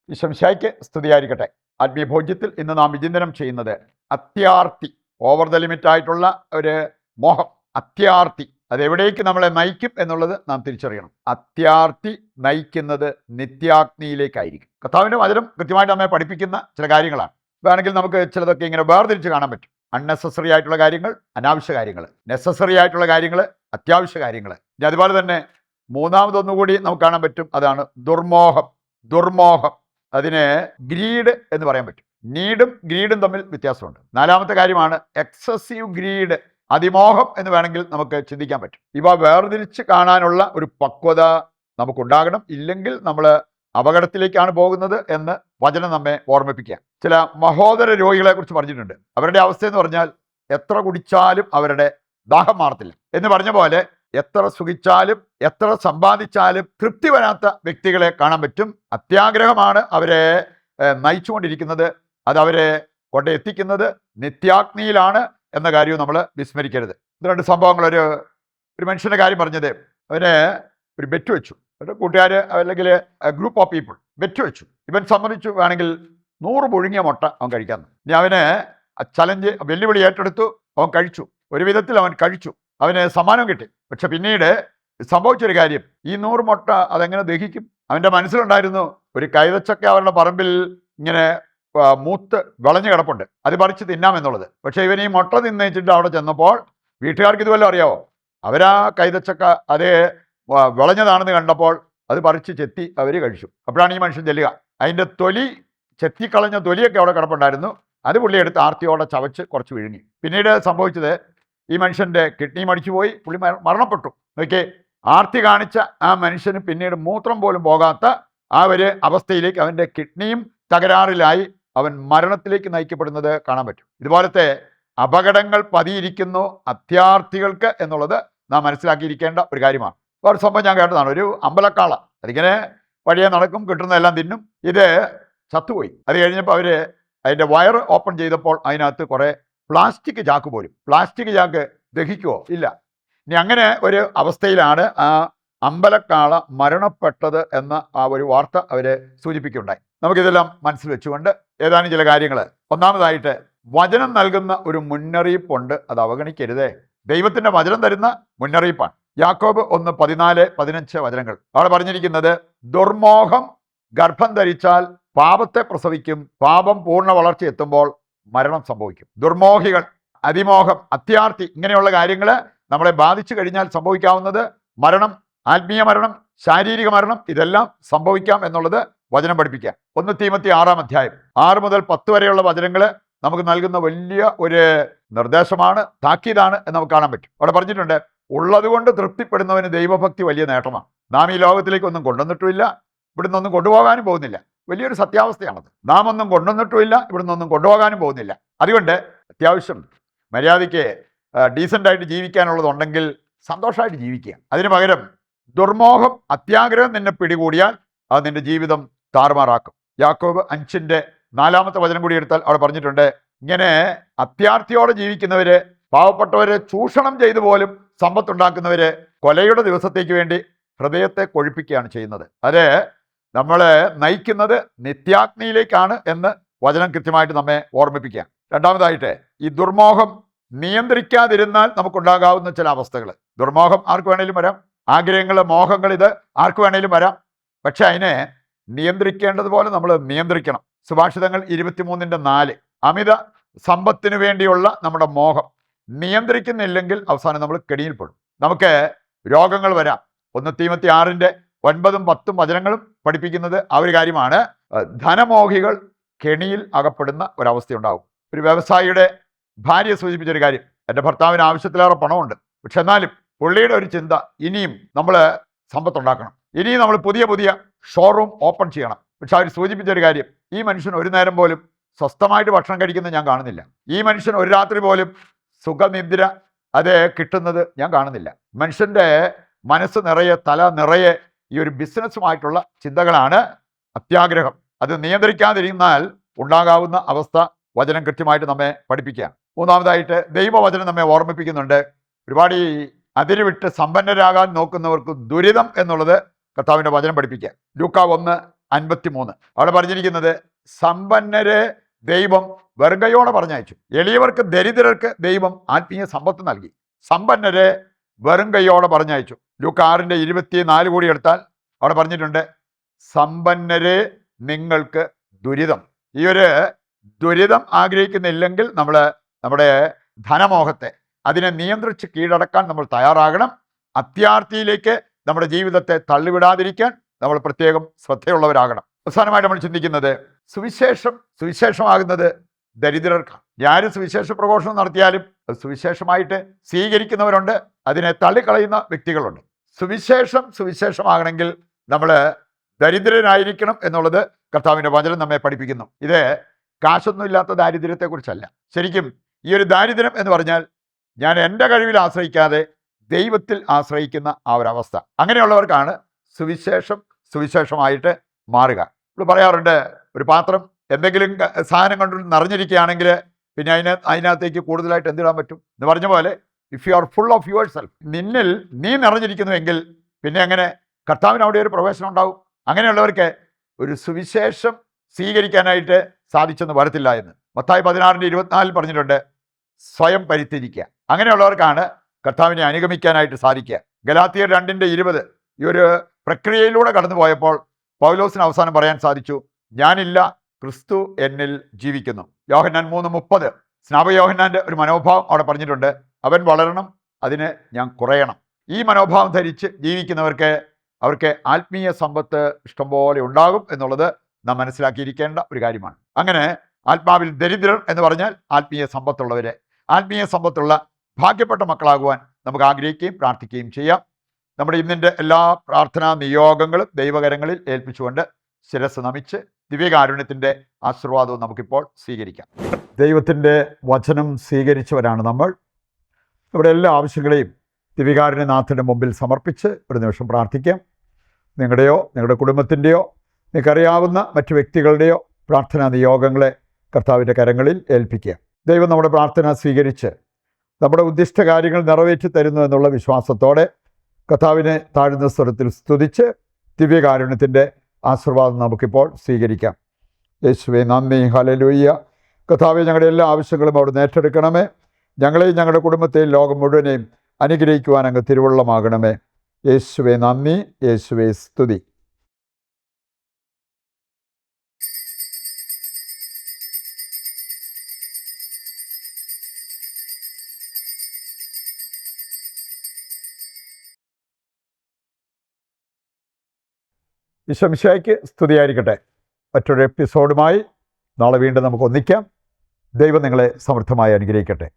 ശംശായ്ക്ക് സ്തുതിയായിരിക്കട്ടെ. ആത്മീയ ഭോജ്യത്തിൽ ഇന്ന് നാം വിചിന്തനം ചെയ്യുന്നത് അത്യാർത്തി, ഓവർ ദ ലിമിറ്റ് ആയിട്ടുള്ള ഒരു മോഹം, അത്യാർത്തി അതെവിടേക്ക് നമ്മളെ നയിക്കും എന്നുള്ളത് നാം തിരിച്ചറിയണം. അത്യാർത്തി നയിക്കുന്നത് നിത്യാഗ്നിയിലേക്കായിരിക്കും. കർത്താവിൻ്റെ വചനം കൃത്യമായിട്ട് നമ്മെ പഠിപ്പിക്കുന്ന ചില കാര്യങ്ങളാണ്. വേണമെങ്കിൽ നമുക്ക് ചിലതൊക്കെ ഇങ്ങനെ വേർതിരിച്ച് കാണാൻ പറ്റും. അൺനെസസറി ആയിട്ടുള്ള കാര്യങ്ങൾ, അനാവശ്യ കാര്യങ്ങൾ, നെസസറി ആയിട്ടുള്ള കാര്യങ്ങൾ, അത്യാവശ്യ കാര്യങ്ങൾ. ഇനി അതുപോലെ തന്നെ മൂന്നാമതൊന്നുകൂടി നമുക്ക് കാണാൻ പറ്റും, അതാണ് ദുർമോഹം. ദുർമോഹം, അതിന് ഗ്രീഡ് എന്ന് പറയാൻ പറ്റും. നീഡും ഗ്രീഡും തമ്മിൽ വ്യത്യാസമുണ്ട്. നാലാമത്തെ കാര്യമാണ് എക്സസീവ് ഗ്രീഡ്, അതിമോഹം എന്ന് വേണമെങ്കിൽ നമുക്ക് ചിന്തിക്കാൻ പറ്റും. ഇവ വേർതിരിച്ച് കാണാനുള്ള ഒരു പക്വത നമുക്കുണ്ടാകണം. ഇല്ലെങ്കിൽ നമ്മൾ അപകടത്തിലേക്കാണ് പോകുന്നത് എന്ന് വചനം നമ്മെ ഓർമ്മിപ്പിക്കുക. ചില മഹോദര രോഗികളെ കുറിച്ച് പറഞ്ഞിട്ടുണ്ട്. അവരുടെ അവസ്ഥ എന്ന് പറഞ്ഞാൽ എത്ര കുടിച്ചാലും അവരുടെ ദാഹം മാറത്തില്ല എന്ന് പറഞ്ഞ പോലെ എത്ര സുഖിച്ചാലും എത്ര സമ്പാദിച്ചാലും തൃപ്തി വരാത്ത വ്യക്തികളെ കാണാൻ പറ്റും. അത്യാഗ്രഹമാണ് അവരെ നയിച്ചുകൊണ്ടിരിക്കുന്നത്. അത് അവരെ കൊണ്ട് എത്തിക്കുന്നത് നിത്യാഗ്നിയിലാണ് എന്ന കാര്യവും നമ്മൾ വിസ്മരിക്കരുത്. ഇത് രണ്ട് സംഭവങ്ങൾ. ഒരു മനുഷ്യൻ്റെ കാര്യം പറഞ്ഞത്, അവന് ഒരു ബെറ്റ് വെച്ചു. ഒരു കൂട്ടുകാർ അല്ലെങ്കിൽ ഗ്രൂപ്പ് ഓഫ് പീപ്പിൾ ബെറ്റ് വെച്ചു. ഇവൻ സമ്മതിച്ചു വേണമെങ്കിൽ 100 പുഴുങ്ങിയ മുട്ട അവൻ കഴിക്കാമെന്ന്. ഇനി അവന് ചലഞ്ച്, വെല്ലുവിളി ഏറ്റെടുത്തു. അവൻ കഴിച്ചു. ഒരു വിധത്തിൽ അവൻ കഴിച്ചു. അവന് സമ്മാനം കിട്ടി. പക്ഷെ പിന്നീട് സംഭവിച്ചൊരു കാര്യം, ഈ 100 മുട്ട അതെങ്ങനെ ദഹിക്കും? അവൻ്റെ മനസ്സിലുണ്ടായിരുന്നു, ഒരു കൈതച്ചക്ക അവരുടെ പറമ്പിൽ ഇങ്ങനെ മൂത്ത് വിളഞ്ഞു കിടപ്പുണ്ട്, അത് പറിച്ച് തിന്നാമെന്നുള്ളത്. പക്ഷെ ഇവൻ ഈ മുട്ട തിന്നേച്ചിട്ട് അവിടെ ചെന്നപ്പോൾ വീട്ടുകാർക്ക് ഇതുവല്ലോ അറിയാവോ, അവരാ കൈതച്ചക്ക അത് വിളഞ്ഞതാണെന്ന് കണ്ടപ്പോൾ അത് പറിച്ച് ചെത്തി അവർ കഴിച്ചു. അപ്പോഴാണ് ഈ മനുഷ്യൻ ചെല്ലുക. അതിൻ്റെ തൊലി, ചെത്തിക്കളഞ്ഞ തൊലിയൊക്കെ അവിടെ കിടപ്പുണ്ടായിരുന്നു. അത് പുള്ളിയെടുത്ത് ആർത്തിയോടെ ചവച്ച് കുറച്ച് വിഴുങ്ങി. പിന്നീട് സംഭവിച്ചത്, ഈ മനുഷ്യൻ്റെ കിഡ്നി മടിച്ചുപോയി. പുള്ളി മരണപ്പെട്ടു. നോക്കിയേ, ആർത്തി കാണിച്ച ആ മനുഷ്യന് പിന്നീട് മൂത്രം പോലും പോകാത്ത ആ ഒരു അവസ്ഥയിലേക്ക്, അവൻ്റെ കിഡ്നിയും തകരാറിലായി അവൻ മരണത്തിലേക്ക് നയിക്കപ്പെടുന്നത് കാണാൻ പറ്റും. ഇതുപോലത്തെ അപകടങ്ങൾ പതിയിരിക്കുന്നു അത്യാർത്ഥികൾക്ക് എന്നുള്ളത് നാം മനസ്സിലാക്കിയിരിക്കേണ്ട ഒരു കാര്യമാണ്. ഒരു സംഭവം ഞാൻ കേട്ടതാണ്. ഒരു അമ്പലക്കാള അതിങ്ങനെ വഴിയെ നടക്കും, കിട്ടുന്നതെല്ലാം തിന്നും. ഇത് ചത്തുപോയി. അത് കഴിഞ്ഞപ്പോൾ അവർ അതിൻ്റെ വയറ് ഓപ്പൺ ചെയ്തപ്പോൾ അതിനകത്ത് കുറേ പ്ലാസ്റ്റിക് ചാക്ക് പോലും. പ്ലാസ്റ്റിക് ചാക്ക് ദഹിക്കുമോ? ഇല്ല. ഇനി അങ്ങനെ ഒരു അവസ്ഥയിലാണ് ആ അമ്പലക്കാള മരണപ്പെട്ടത് എന്ന ആ ഒരു വാർത്ത അവർ സൂചിപ്പിക്കുകയുണ്ടായി. നമുക്കിതെല്ലാം മനസ്സിൽ വെച്ചുകൊണ്ട് ഏതാനും ചില കാര്യങ്ങൾ. ഒന്നാമതായിട്ട്, വചനം നൽകുന്ന ഒരു മുന്നറിയിപ്പുണ്ട്, അത് അവഗണിക്കരുതേ. ദൈവത്തിൻ്റെ വചനം തരുന്ന മുന്നറിയിപ്പാണ്. യാക്കോബ് 1:14-15 വചനങ്ങൾ. അവിടെ പറഞ്ഞിരിക്കുന്നത്, ദുർമോഹം ഗർഭം ധരിച്ചാൽ പാപത്തെ പ്രസവിക്കും, പാപം പൂർണ്ണ വളർച്ച എത്തുമ്പോൾ മരണം സംഭവിക്കും. ദുർമോഹികൾ, അതിമോഹം, അത്യാർത്തി, ഇങ്ങനെയുള്ള കാര്യങ്ങൾ നമ്മളെ ബാധിച്ചു കഴിഞ്ഞാൽ സംഭവിക്കാവുന്നത് മരണം, ആത്മീയ മരണം, ശാരീരിക മരണം, ഇതെല്ലാം സംഭവിക്കാം എന്നുള്ളത് വചനം പഠിപ്പിക്കാം. 1 തീമോത്തി 6-ാം 6 മുതൽ 10 വരെയുള്ള വചനങ്ങൾ നമുക്ക് നൽകുന്ന വലിയ ഒരു നിർദ്ദേശമാണ്, താക്കീതാണ് എന്ന് നമുക്ക് കാണാൻ പറ്റും. അവിടെ പറഞ്ഞിട്ടുണ്ട്, ഉള്ളതുകൊണ്ട് തൃപ്തിപ്പെടുന്നവന് ദൈവഭക്തി വലിയ നേട്ടമാണ്. നാം ഈ ലോകത്തിലേക്കൊന്നും കൊണ്ടുവന്നിട്ടുമില്ല, ഇവിടുന്ന് ഒന്നും കൊണ്ടുപോകാനും പോകുന്നില്ല. വലിയൊരു സത്യാവസ്ഥയാണത്. നാം ഒന്നും കൊണ്ടുവന്നിട്ടുമില്ല, ഇവിടുന്ന് ഒന്നും കൊണ്ടുപോകാനും പോകുന്നില്ല. അതുകൊണ്ട് അത്യാവശ്യം മര്യാദയ്ക്ക് ഡീസൻ്റായിട്ട് ജീവിക്കാനുള്ളതുണ്ടെങ്കിൽ സന്തോഷമായിട്ട് ജീവിക്കുക. അതിന് പകരം ദുർമോഹം, അത്യാഗ്രഹം നിന്നെ പിടികൂടിയാൽ അത് നിന്റെ ജീവിതം താറുമാറാക്കും. യാക്കോബ് 5:4 വചനം കൂടി എടുത്താൽ അവിടെ പറഞ്ഞിട്ടുണ്ട്, ഇങ്ങനെ അത്യാർത്ഥിയോടെ ജീവിക്കുന്നവര്, പാവപ്പെട്ടവരെ ചൂഷണം ചെയ്തു പോലും സമ്പത്തുണ്ടാക്കുന്നവര് കൊലയുടെ ദിവസത്തേക്ക് വേണ്ടി ഹൃദയത്തെ കൊഴിപ്പിക്കുകയാണ് ചെയ്യുന്നത്. അത് നമ്മളെ നയിക്കുന്നത് നിത്യാഗ്നിയിലേക്കാണ് എന്ന് വചനം കൃത്യമായിട്ട് നമ്മെ ഓർമ്മിപ്പിക്കുക. രണ്ടാമതായിട്ട്, ഈ ദുർമോഹം നിയന്ത്രിക്കാതിരുന്നാൽ നമുക്കുണ്ടാകാവുന്ന ചില അവസ്ഥകൾ. ദുർമോഹം ആർക്ക് വേണേലും വരാം, ആഗ്രഹങ്ങൾ, മോഹങ്ങൾ, ഇത് ആർക്ക് വേണേലും വരാം. പക്ഷെ അതിനെ നിയന്ത്രിക്കേണ്ടതുപോലെ നമ്മൾ നിയന്ത്രിക്കണം. സുഭാഷിതങ്ങൾ 23:4, അമിത സമ്പത്തിനു വേണ്ടിയുള്ള നമ്മുടെ മോഹം നിയന്ത്രിക്കുന്നില്ലെങ്കിൽ അവസാനം നമ്മൾ കെണിയിൽപ്പെടും. നമുക്ക് രോഗങ്ങൾ വരാം. 1 തീമോത്തി 6:9-10 വചനങ്ങളും പഠിപ്പിക്കുന്നത് ആ ഒരു കാര്യമാണ്. ധനമോഹികൾ കെണിയിൽ അകപ്പെടുന്ന ഒരവസ്ഥയുണ്ടാകും. ഒരു വ്യവസായിയുടെ ഭാര്യ സൂചിപ്പിച്ചൊരു കാര്യം, എൻ്റെ ഭർത്താവിന് ആവശ്യത്തിലേറെ പണമുണ്ട്, പക്ഷെ എന്നാലും പുള്ളിയുടെ ഒരു ചിന്ത, ഇനിയും നമ്മൾ സമ്പത്തുണ്ടാക്കണം, ഇനിയും നമ്മൾ പുതിയ പുതിയ ഷോറൂം ഓപ്പൺ ചെയ്യണം. പക്ഷെ അവർ സൂചിപ്പിച്ചൊരു കാര്യം, ഈ മനുഷ്യൻ ഒരു നേരം പോലും സ്വസ്ഥമായിട്ട് ഭക്ഷണം കഴിക്കുന്നത് ഞാൻ കാണുന്നില്ല. ഈ മനുഷ്യൻ ഒരു രാത്രി പോലും സുഖനിദ്ര അത് കിട്ടുന്നത് ഞാൻ കാണുന്നില്ല. മനുഷ്യൻ്റെ മനസ്സ് നിറയെ, തല നിറയെ ഈ ഒരു ബിസിനസ്സുമായിട്ടുള്ള ചിന്തകളാണ് അത്യാഗ്രഹം. അത് നിയന്ത്രിക്കാതിരുന്നാൽ ഉണ്ടാകാവുന്ന അവസ്ഥ വചനം കൃത്യമായിട്ട് നമ്മെ പഠിപ്പിക്കുക. മൂന്നാമതായിട്ട്, ദൈവവചനം നമ്മെ ഓർമ്മിപ്പിക്കുന്നുണ്ട്, ഒരുപാട് ഈ അതിരുവിട്ട് സമ്പന്നരാകാൻ നോക്കുന്നവർക്ക് ദുരിതം എന്നുള്ളത് കർത്താവിൻ്റെ വചനം പഠിപ്പിക്കുക. ലൂക്ക 53 അവിടെ പറഞ്ഞിരിക്കുന്നത് സമ്പന്നരെ ദൈവം വെറുങ്കയോടെ പറഞ്ഞയച്ചു, എളിയവർക്ക് ദരിദ്രർക്ക് ദൈവം ആത്മീയ സമ്പത്ത് നൽകി. സമ്പന്നരെ വെറുങ്കയോടെ പറഞ്ഞയച്ചു. ലൂക്കാ 6:24 കൂടി എടുത്താൽ അവിടെ പറഞ്ഞിട്ടുണ്ട്, സമ്പന്നരെ നിങ്ങൾക്ക് ദുരിതം. ഈ ഒരു ദുരിതം ആഗ്രഹിക്കുന്നില്ലെങ്കിൽ നമ്മൾ നമ്മുടെ ധനമോഹത്തെ അതിനെ നിയന്ത്രിച്ച് കീഴടക്കാൻ നമ്മൾ തയ്യാറാകണം. അത്യാർത്തിയിലേക്ക് നമ്മുടെ ജീവിതത്തെ തള്ളിവിടാതിരിക്കാൻ നമ്മൾ പ്രത്യേകം ശ്രദ്ധയുള്ളവരാകണം. അവസാനമായിട്ട് നമ്മൾ ചിന്തിക്കുന്നത്, സുവിശേഷമാകുന്നത് ദരിദ്രർക്കാണ്. ആര് സുവിശേഷ പ്രഘോഷണം നടത്തിയാലും അത് സുവിശേഷമായിട്ട് സ്വീകരിക്കുന്നവരുണ്ട്, അതിനെ തള്ളിക്കളയുന്ന വ്യക്തികളുണ്ട്. സുവിശേഷമാകണമെങ്കിൽ നമ്മൾ ദരിദ്രരായിരിക്കണം എന്നുള്ളത് കർത്താവിൻ്റെ വചനം നമ്മെ പഠിപ്പിക്കുന്നു. ഇത് കാശൊന്നുമില്ലാത്ത ദാരിദ്ര്യത്തെക്കുറിച്ചല്ല. ശരിക്കും ഈ ഒരു ദാരിദ്ര്യം എന്ന് പറഞ്ഞാൽ ഞാൻ എൻ്റെ കഴിവിൽ ആശ്രയിക്കാതെ ദൈവത്തിൽ ആശ്രയിക്കുന്ന ആ ഒരു അവസ്ഥ. അങ്ങനെയുള്ളവർക്കാണ് സുവിശേഷമായിട്ട് മാറുക. നമ്മൾ പറയാറുണ്ട്, ഒരു പാത്രം എന്തെങ്കിലും സാധനം കൊണ്ട് നിറഞ്ഞിരിക്കുകയാണെങ്കിൽ പിന്നെ അതിനകത്തേക്ക് കൂടുതലായിട്ട് എന്തിടാൻ പറ്റും എന്ന് പറഞ്ഞ പോലെ, if you are full of your self, നിന്നിൽ നീ നിറഞ്ഞിരിക്കുന്നുവെങ്കിൽ പിന്നെ എങ്ങനെ കർത്താവിന് അവിടെ ഒരു പ്രവേശനം ഉണ്ടാവും? അങ്ങനെയുള്ളവർക്ക് ഒരു സുവിശേഷം സ്വീകരിക്കാനായിട്ട് സാധിച്ചെന്ന് വരത്തില്ല എന്ന് മത്തായി 16:24 പറഞ്ഞിട്ടുണ്ട്, സ്വയം പരിത്യജിക്കുക. അങ്ങനെയുള്ളവർക്കാണ് കർത്താവിനെ അനുഗമിക്കാനായിട്ട് സാധിക്കുക. ഗലാത്യർ 2:20 ഈ ഒരു പ്രക്രിയയിലൂടെ കടന്നു പോയപ്പോൾ പൗലോസിന് അവസാനം പറയാൻ സാധിച്ചു, ഞാനില്ല, ക്രിസ്തു എന്നിൽ ജീവിക്കുന്നു. യോഹന്നാൻ 3:30 സ്നാപകയോഹന്നാൻ്റെ ഒരു മനോഭാവം അവിടെ പറഞ്ഞിട്ടുണ്ട്, അവൻ വളരണം, അതിന് ഞാൻ കുറയണം. ഈ മനോഭാവം ധരിച്ച് അവർക്ക് ആത്മീയ സമ്പത്ത് ഇഷ്ടംപോലെ ഉണ്ടാകും എന്നുള്ളത് നാം മനസ്സിലാക്കിയിരിക്കേണ്ട ഒരു കാര്യമാണ്. അങ്ങനെ ആത്മാവിൽ ദരിദ്രർ എന്ന് പറഞ്ഞാൽ ആത്മീയ സമ്പത്തുള്ള ഭാഗ്യപ്പെട്ട മക്കളാകുവാൻ നമുക്ക് ആഗ്രഹിക്കുകയും പ്രാർത്ഥിക്കുകയും ചെയ്യാം. നമ്മുടെ ഇന്നിൻ്റെ എല്ലാ പ്രാർത്ഥനാ നിയോഗങ്ങളും ദൈവകരങ്ങളിൽ ഏൽപ്പിച്ചുകൊണ്ട് ശിരസ് നമിച്ച് ദിവ്യകാരുണ്യത്തിൻ്റെ ആശീർവാദവും നമുക്കിപ്പോൾ സ്വീകരിക്കാം. ദൈവത്തിൻ്റെ വചനം സ്വീകരിച്ചവരാണ് നമ്മൾ. നമ്മുടെ എല്ലാ ആവശ്യങ്ങളെയും ദിവ്യകാരുണ്യനാഥൻ്റെ മുമ്പിൽ സമർപ്പിച്ച് ഒരു നിമിഷം പ്രാർത്ഥിക്കാം. നിങ്ങളുടെയോ നിങ്ങളുടെ കുടുംബത്തിൻ്റെയോ നിങ്ങൾക്കറിയാവുന്ന മറ്റു വ്യക്തികളുടെയോ പ്രാർത്ഥനാ നിയോഗങ്ങളെ കർത്താവിൻ്റെ കരങ്ങളിൽ ഏൽപ്പിക്കുക. ദൈവം നമ്മുടെ പ്രാർത്ഥന സ്വീകരിച്ച് നമ്മുടെ ഉദ്ദിഷ്ട കാര്യങ്ങൾ നിറവേറ്റി തരുന്നു എന്നുള്ള വിശ്വാസത്തോടെ കർത്താവിനെ താഴ്ന്ന സ്വരത്തിൽ സ്തുതിച്ച് ദിവ്യകാരുണ്യത്തിൻ്റെ ആശീർവാദം നമുക്കിപ്പോൾ സ്വീകരിക്കാം. യേശുവേ നന്ദി, ഹല്ലേലൂയ. കർത്താവെ, ഞങ്ങളുടെ എല്ലാ ആവശ്യങ്ങളും അവിടുന്ന് ഏറ്റെടുക്കണമേ. ഞങ്ങളെയും ഞങ്ങളുടെ കുടുംബത്തെയും ലോകം മുഴുവനെയും അനുഗ്രഹിക്കുവാൻ അങ്ങ് തിരുവുള്ളമാകണമേ. യേശുവേ നന്ദി, യേശുവേ സ്തുതി. ഈശോ മിശിഹായ്ക്ക് സ്തുതിയായിരിക്കട്ടെ. മറ്റൊരു എപ്പിസോഡുമായി നാളെ വീണ്ടും നമുക്ക് ഒന്നിക്കാം. ദൈവം നിങ്ങളെ സമൃദ്ധമായി അനുഗ്രഹിക്കട്ടെ.